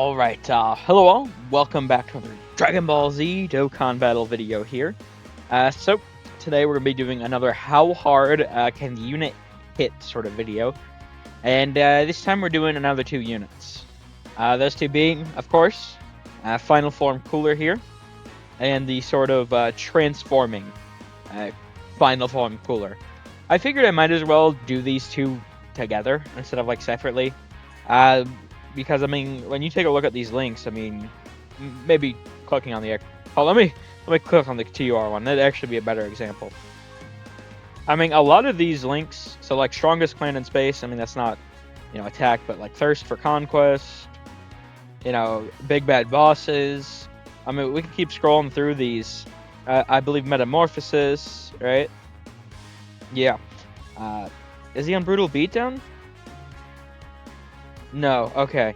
Alright, hello all, welcome back to another Dragon Ball Z Dokkan battle video here. So, today we're going to be doing another how hard can the unit hit sort of video. And this time we're doing another two units. Those two being, of course, Final Form Cooler here, and the sort of transforming Final Form Cooler. I figured I might as well do these two together instead of like separately. Because I mean, when you take a look at these links, I mean, maybe clicking on the let me click on the TUR one. That'd actually be a better example. I mean, a lot of these links, so like strongest clan in space. I mean, that's not, attack, but like thirst for conquest. Big bad bosses. I mean, we can keep scrolling through these. I believe metamorphosis, right? Yeah. Is he on brutal beatdown? No, okay.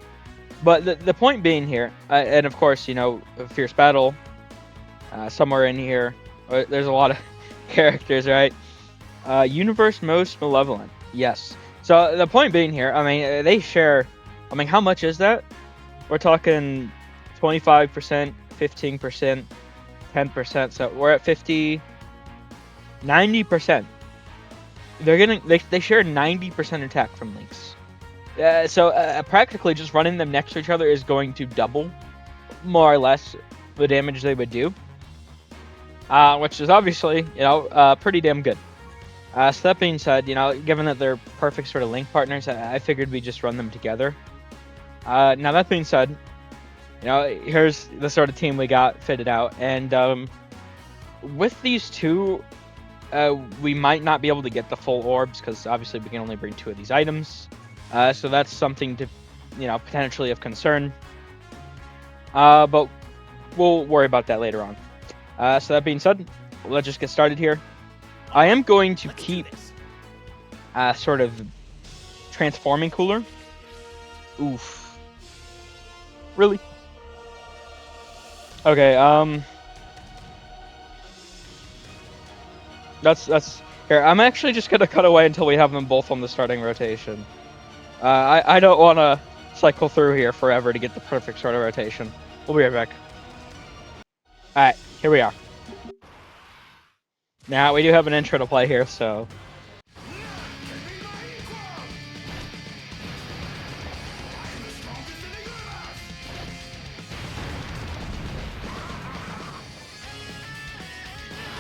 But the point being here, and of course, Fierce Battle, somewhere in here, there's a lot of characters, right? Universe Most Malevolent, yes. So the point being here, I mean, they share, I mean, how much is that? We're talking 25%, 15%, 10%, so we're at 50, 90%. They share 90% attack from links. So practically just running them next to each other is going to double, more or less, the damage they would do. Which is obviously, pretty damn good. So that being said, given that they're perfect sort of link partners, I figured we'd just run them together. Now that being said, here's the sort of team we got fitted out. And with these two, we might not be able to get the full orbs, because obviously we can only bring 2 of these items. So that's something to, potentially of concern. But we'll worry about that later on. So that being said, let's just get started here. I am going to keep sort of transforming cooler. Oof. Really? Okay, that's here. I'm actually just gonna cut away until we have them both on the starting rotation. I don't want to cycle through here forever to get the perfect sort of rotation. We'll be right back. Alright, here we are. Now, we do have an intro to play here, so...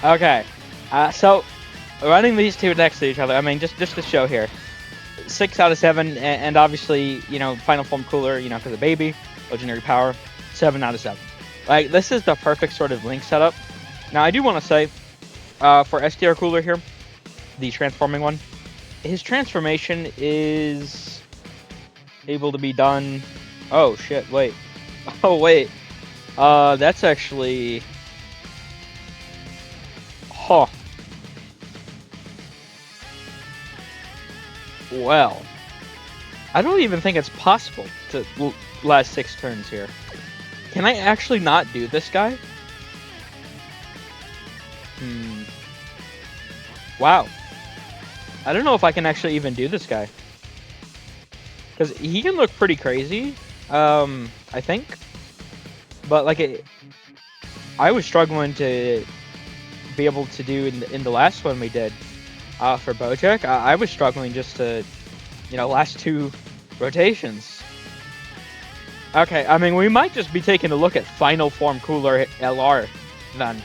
Okay, so running these two next to each other, I mean, just to show here. 6 out of 7, and obviously, Final Form Cooler, because of Baby, Legendary Power, 7 out of 7. Like, this is the perfect sort of link setup. Now, I do want to say, for STR Cooler here, the transforming one, his transformation is able to be done... Oh, shit, wait. Oh, wait. That's actually... Huh. Well, I don't even think it's possible to last 6 turns here. Can I actually not do this guy? Wow. I don't know if I can actually even do this guy. Because he can look pretty crazy, I think. But, like, I was struggling to be able to do in the last one we did. For Bojack, I was struggling just to, last 2 rotations. Okay, I mean, we might just be taking a look at Final Form Cooler LR, then.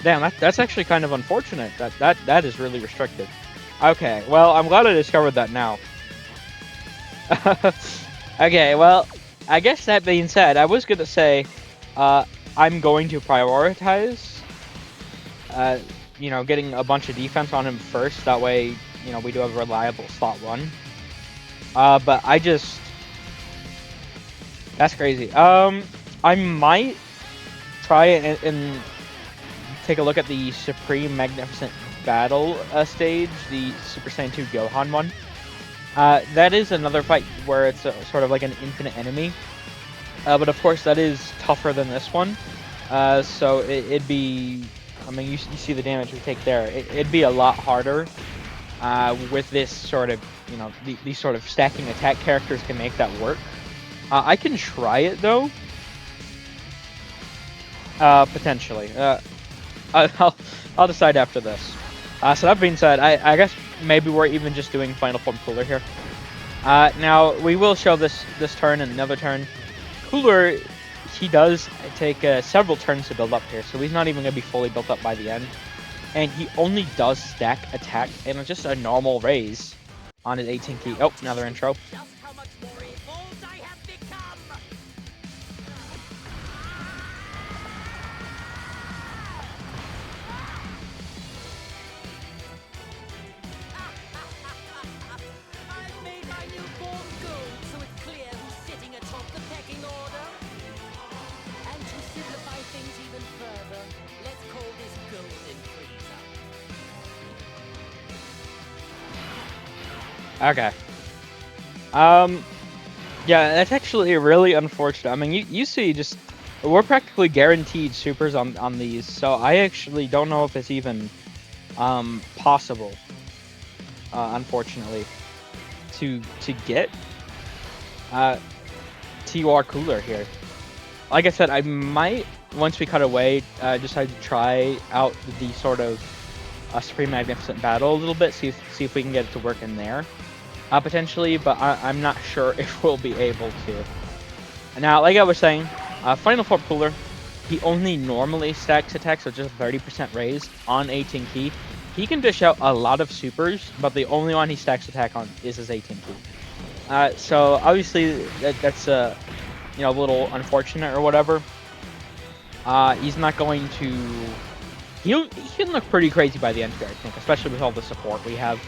Damn, that's actually kind of unfortunate. That is really restricted. Okay, well, I'm glad I discovered that now. Okay, well, I guess that being said, I was gonna say, I'm going to prioritize, getting a bunch of defense on him first. That way, we do have a reliable slot 1. But I just... That's crazy. I might try and take a look at the Supreme Magnificent Battle stage, the Super Saiyan 2 Gohan one. That is another fight where it's sort of like an infinite enemy. But of course, that is tougher than this one. So it'd be... I mean, you see the damage we take there. It'd be a lot harder with this sort of, these sort of stacking attack characters can make that work. I can try it though. Potentially. I'll I'll decide after this. So that being said, I guess maybe we're even just doing final form Cooler here. Now we will show this turn and another turn. Cooler, he does take several turns to build up here, so he's not even going to be fully built up by the end. And he only does stack attack and just a normal raise on his 18 key. Oh, another intro. Okay. Yeah, that's actually really unfortunate. I mean, you see, just we're practically guaranteed supers on these, so I actually don't know if it's even possible, unfortunately, to get TUR Cooler here. Like I said, I might, once we cut away, decide to try out the sort of Supreme Magnificent Battle a little bit, see if we can get it to work in there. Potentially, but I'm not sure if we'll be able to. Now, like I was saying, Final Form Cooler, he only normally stacks attacks, so just 30% raise on 18 key. He can dish out a lot of supers, but the only one he stacks attack on is his 18 key. So obviously that's a little unfortunate or whatever. He's not going to. He can look pretty crazy by the end here, I think, especially with all the support we have.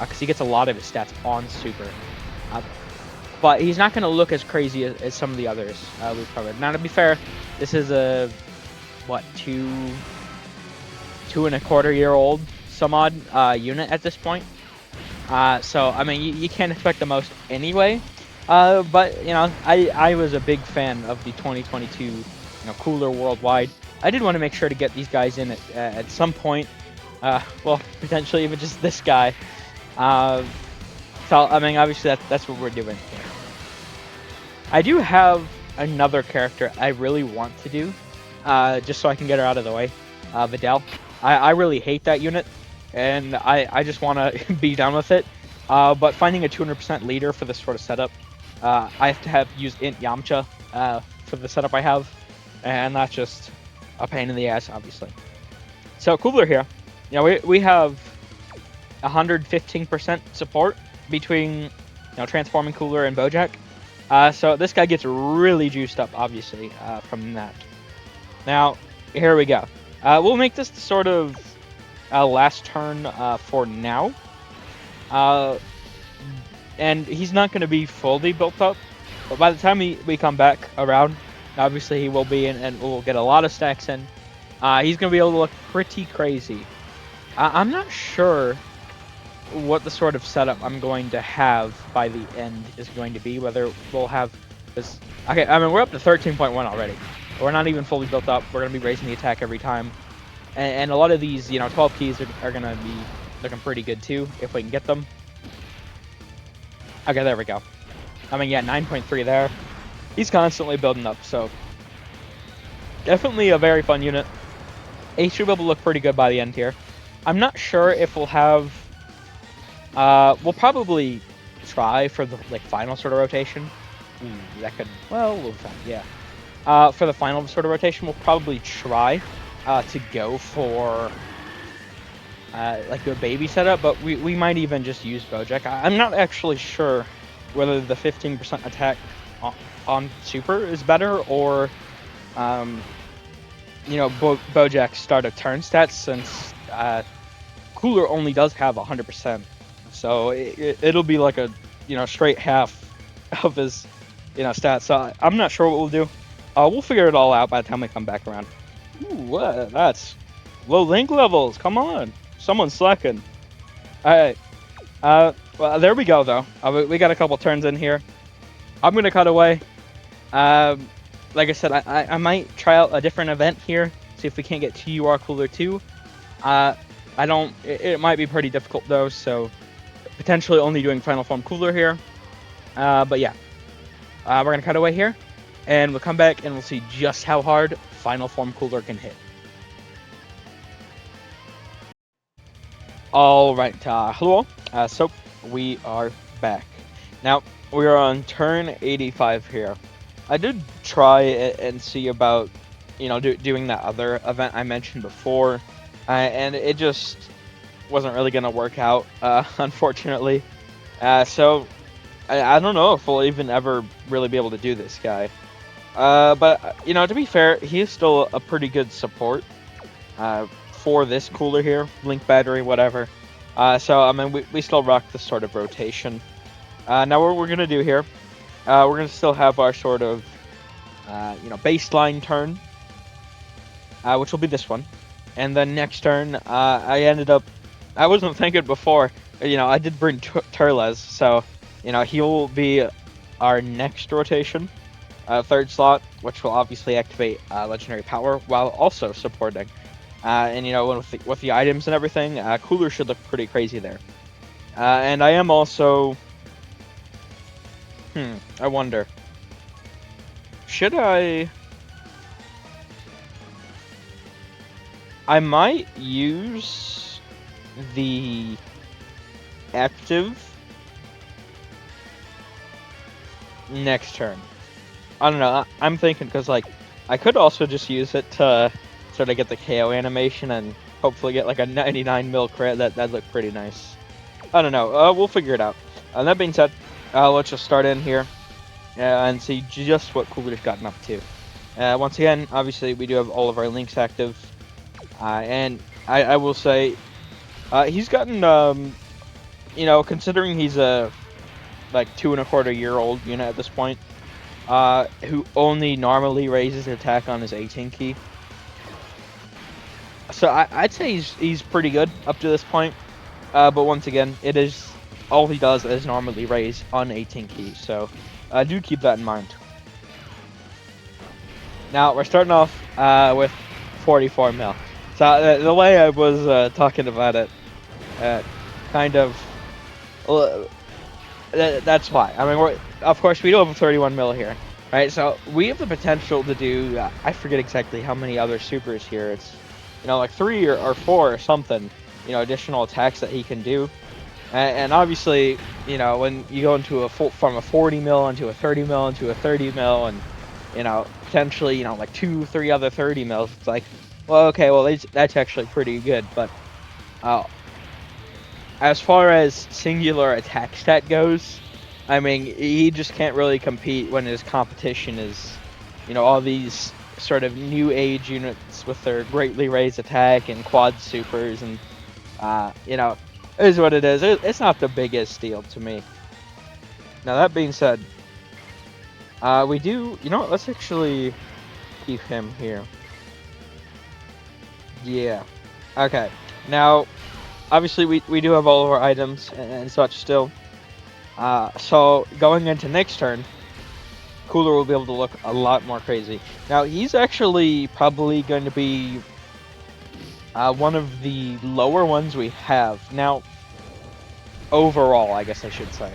Because he gets a lot of his stats on super. But he's not going to look as crazy as some of the others we've covered. Now, to be fair, this is a, what, 2.25-year-old some odd unit at this point. So, I mean, you can't expect the most anyway. But, I was a big fan of the 2022 Cooler worldwide. I did want to make sure to get these guys in at some point. Well, potentially even just this guy. So, I mean, obviously that's what we're doing here. I do have another character I really want to do, just so I can get her out of the way. Videl. I really hate that unit, and I just want to be done with it. But finding a 200% leader for this sort of setup, I have to use Int Yamcha for the setup I have, and that's just a pain in the ass, obviously. So, Cooler here. We have 115% support between transforming Cooler and Bojack. So this guy gets really juiced up, obviously, from that. Now, here we go. We'll make this sort of last turn for now. And he's not going to be fully built up, but by the time we come back around, obviously he will be in, and we'll get a lot of stacks in. He's going to be able to look pretty crazy. I'm not sure what the sort of setup I'm going to have by the end is going to be, whether we'll have this. Okay, I mean, we're up to 13.1 already. We're not even fully built up. We're going to be raising the attack every time. And a lot of these, 12 keys are going to be looking pretty good too, if we can get them. Okay, there we go. I mean, yeah, 9.3 there. He's constantly building up, so definitely a very fun unit. He should be able to look pretty good by the end here. I'm not sure if we'll have. We'll probably try for the final sort of rotation. That could, well, we'll try, yeah. For the final sort of rotation, we'll probably try to go for the baby setup, but we might even just use Bojack. I'm not actually sure whether the 15% attack on super is better, or Bojack's start of turn stats, since Cooler only does have 100%. So it'll be like a straight half of his stats. So I'm not sure what we'll do. We'll figure it all out by the time we come back around. Ooh, what? That's low link levels. Come on, someone's slacking. All right. Well, there we go though. We got a couple turns in here. I'm gonna cut away. Like I said, I might try out a different event here. See if we can't get TUR Cooler 2. It might be pretty difficult though. So. Potentially only doing Final Form Cooler here. But yeah. We're gonna cut away here, and we'll come back and we'll see just how hard Final Form Cooler can hit. All right, hello. So we are back. Now we are on turn 85 here. I did try and see about, doing that other event I mentioned before, and it just wasn't really gonna work out, unfortunately. So I don't know if we'll even ever really be able to do this guy. But to be fair, he is still a pretty good support for this cooler here, Blink Battery, whatever. So I mean, we still rock this sort of rotation. Now what we're gonna do here, we're gonna still have our sort of baseline turn, which will be this one, and then next turn, I wasn't thinking before, I did bring Turles, so he'll be our next rotation. Third slot, which will obviously activate legendary power while also supporting. And with the items and everything, Cooler should look pretty crazy there. And I am also, I wonder, should I might use the active next turn. I don't know. I'm thinking because I could also just use it to sort of get the KO animation and hopefully get like a 99 mil crit. That'd look pretty nice. I don't know. We'll figure it out. That being said, let's just start in here and see just what Cooler's gotten up to. Once again, obviously we do have all of our links active, and I will say he's gotten considering he's a 2.25-year-old unit at this point, who only normally raises attack on his 18 key. So I'd say he's pretty good up to this point. But once again, it is all he does is normally raise on 18 key. So do keep that in mind. Now we're starting off with 44 mil. So the way I was talking about it, kind of. That's why. I mean, of course we do have a 31 mil here, right? So we have the potential to do. I forget exactly how many other supers here. It's like 3 or 4 or something. Additional attacks that he can do, and obviously, when you go into from a 40 mil into a 30 mil into a 30 mil, and potentially like 2-3 other 30 mils. It's like, well, okay, well that's actually pretty good, but as far as singular attack stat goes, I mean, he just can't really compete when his competition is, all these sort of new age units with their greatly raised attack and quad supers, and it is what it is. It's not the biggest deal to me. Now that being said, we do, let's actually keep him here. Yeah. Okay. Now, obviously we do have all of our items and such still. So going into next turn, Cooler will be able to look a lot more crazy. Now he's actually probably going to be one of the lower ones we have. Now, overall, I guess I should say.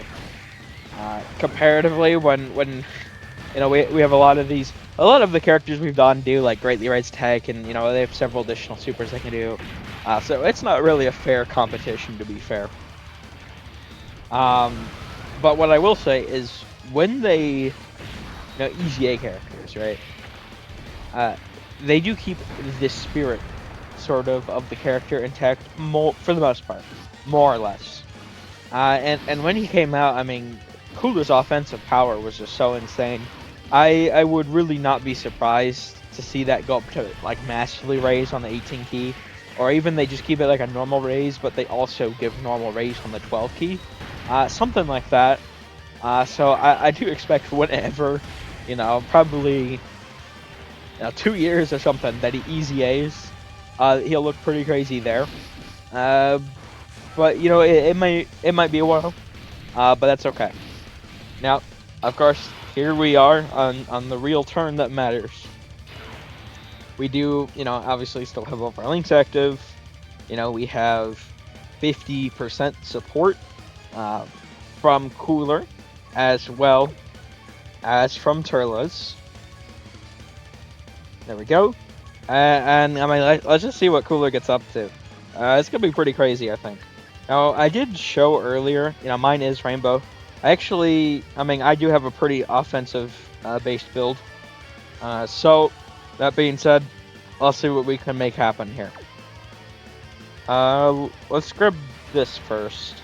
Comparatively, when we have a lot of the characters we've done do like greatly raised attack, and they have several additional supers they can do. So it's not really a fair competition, to be fair. But what I will say is when they, EZA characters, right? They do keep the spirit sort of the character intact, for the most part, more or less. And when he came out, I mean, Cooler's offensive power was just so insane. I would really not be surprised to see that go up to like massively raise on the 18 key, or even they just keep it like a normal raise, but they also give normal raise on the 12 key, something like that. So I do expect whenever, probably 2 years or something that he EZAs, he'll look pretty crazy there. But it might be a while, but that's okay. Now, of course, here we are on the real turn that matters. We do, obviously still have all of our links active. We have 50% support from Cooler as well It's from Turles. There we go. And I mean, let's just see what Cooler gets up to. It's gonna be pretty crazy, I think. Now, I did show earlier, mine is Rainbow. I mean, I do have a pretty offensive based build. So, that being said, let's see what we can make happen here. Let's grab this first.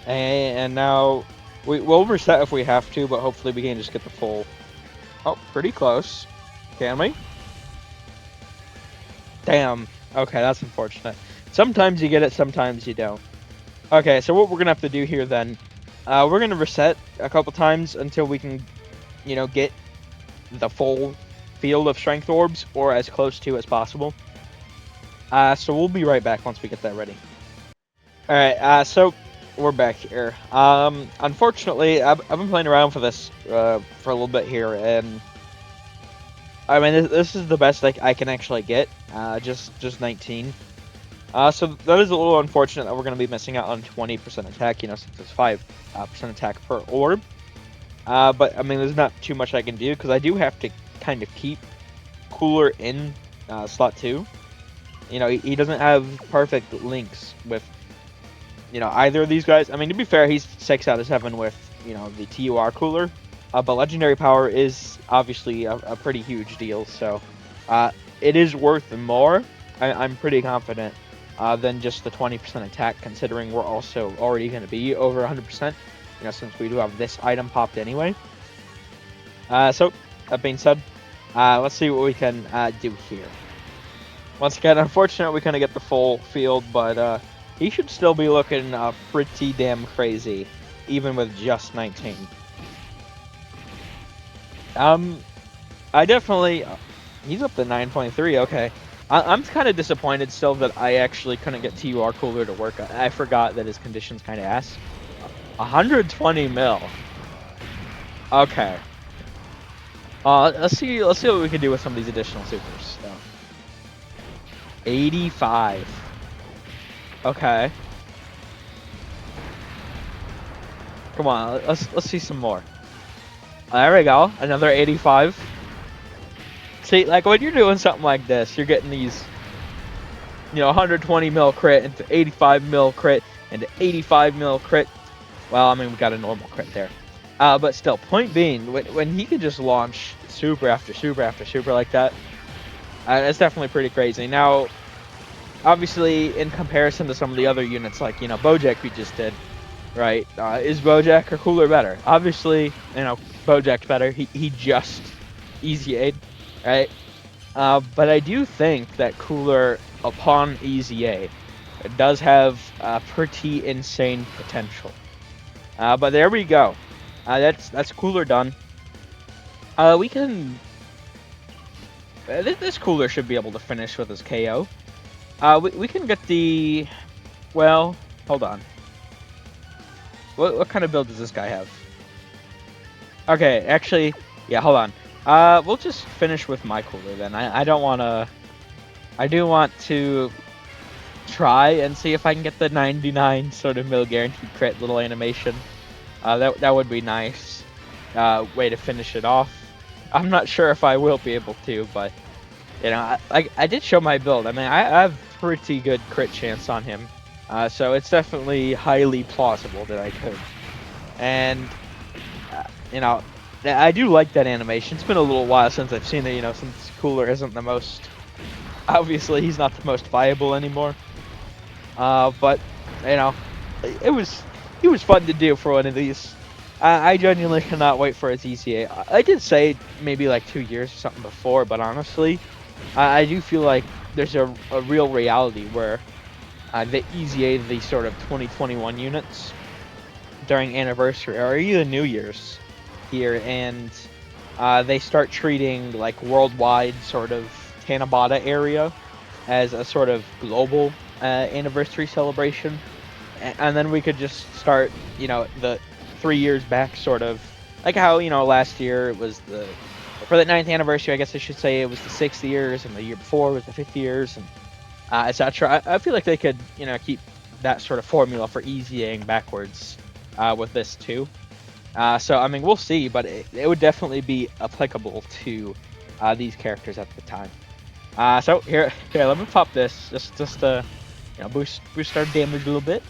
And now, we'll reset if we have to, but hopefully we can just get the full... Oh, pretty close. Can we? Damn. Okay, that's unfortunate. Sometimes you get it, sometimes you don't. Okay, so what we're going to have to do here then, we're going to reset a couple times until we can, get the full field of strength orbs, or as close to as possible. So we'll be right back once we get that ready. Alright, so we're back here. Unfortunately, I've been playing around for this for a little bit here, and I mean, this is the best I can actually get, just 19. So that is a little unfortunate that we're going to be missing out on 20% attack, since it's 5% attack per orb. But, I mean, there's not too much I can do, because I do have to kind of keep Cooler in slot 2. He doesn't have perfect links with, either of these guys. I mean, to be fair, he's 6 out of 7 with, the TUR Cooler. But Legendary Power is obviously a pretty huge deal, so it is worth more, I'm pretty confident, than just the 20% attack, considering we're also already going to be over 100%, since we do have this item popped anyway. So, that being said, let's see what we can do here. Once again, unfortunately, we couldn't get the full field, but he should still be looking pretty damn crazy, even with just 19. I definitely... he's up to 9.3, okay. I'm kind of disappointed still that I actually couldn't get TUR Cooler to work. I forgot that his condition's kind of ass. 120 mil. Okay. Let's see what we can do with some of these additional supers. So. 85. Okay. Come on, let's see some more. There we go, another 85. See, like when you're doing something like this, you're getting these, 120 mil crit into 85 mil crit into 85 mil crit. Well, I mean, we got a normal crit there. But still, point being, when he could just launch super after super after super like that, it's definitely pretty crazy. Now, obviously, in comparison to some of the other units, like, Bojack we just did, right? Is Bojack or Cooler better? Obviously, Bojack's better. He just EZA'd, right? But I do think that Cooler, upon EZA, does have pretty insane potential. But there we go. That's Cooler done. We can... this Cooler should be able to finish with his KO. We can get the... Well, hold on. What kind of build does this guy have? Okay, actually, yeah, hold on. We'll just finish with my Cooler then. I don't want to... I do want to try and see if I can get the 99 sort of mil guaranteed crit little animation. That would be nice. Way to finish it off. I'm not sure if I will be able to, but, I did show my build. I mean, I have pretty good crit chance on him. So it's definitely highly plausible that I could. And, I do like that animation. It's been a little while since I've seen it, since Cooler isn't the most... Obviously, he's not the most viable anymore. But, it was fun to do for one of these. I genuinely cannot wait for his EZA. I did say maybe like 2 years or something before, but honestly, I do feel like there's a real reality where they EZA the sort of 2021 units during anniversary or even New Year's here, and they start treating like worldwide sort of Tanabata area as a sort of global anniversary celebration, and then we could just start, the 3 years back sort of, like how, last year it was for the 9th anniversary, I guess I should say, it was the 6th years, and the year before was the 5th years, and etc. I feel like they could, keep that sort of formula for EZAing backwards with this too. So I mean, we'll see, but it would definitely be applicable to these characters at the time. So here, let me pop this just to boost our damage a little bit,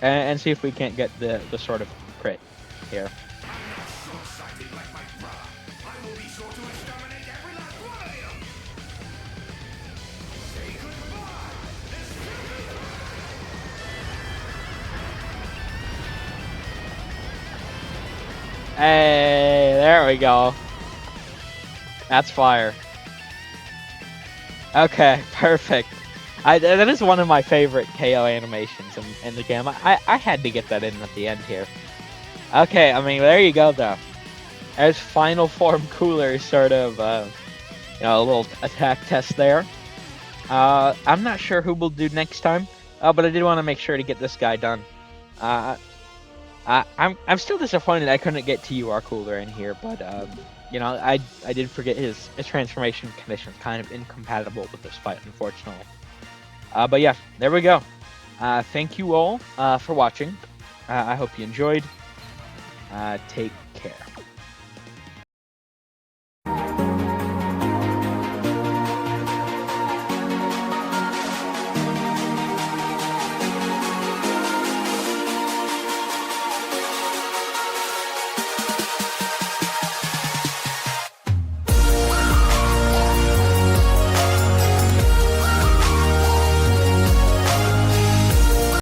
and see if we can't get the sort of crit here. Hey, there we go. That's fire. Okay, perfect. That is one of my favorite KO animations in the game. I had to get that in at the end here. Okay, I mean, there you go, though. There's Final Form Cooler, sort of, a little attack test there. I'm not sure who we'll do next time, but I did want to make sure to get this guy done. I'm still disappointed I couldn't get to UR Cooler in here, but I did forget his transformation condition is kind of incompatible with this fight, unfortunately. But yeah, there we go. Thank you all for watching. I hope you enjoyed. Take care.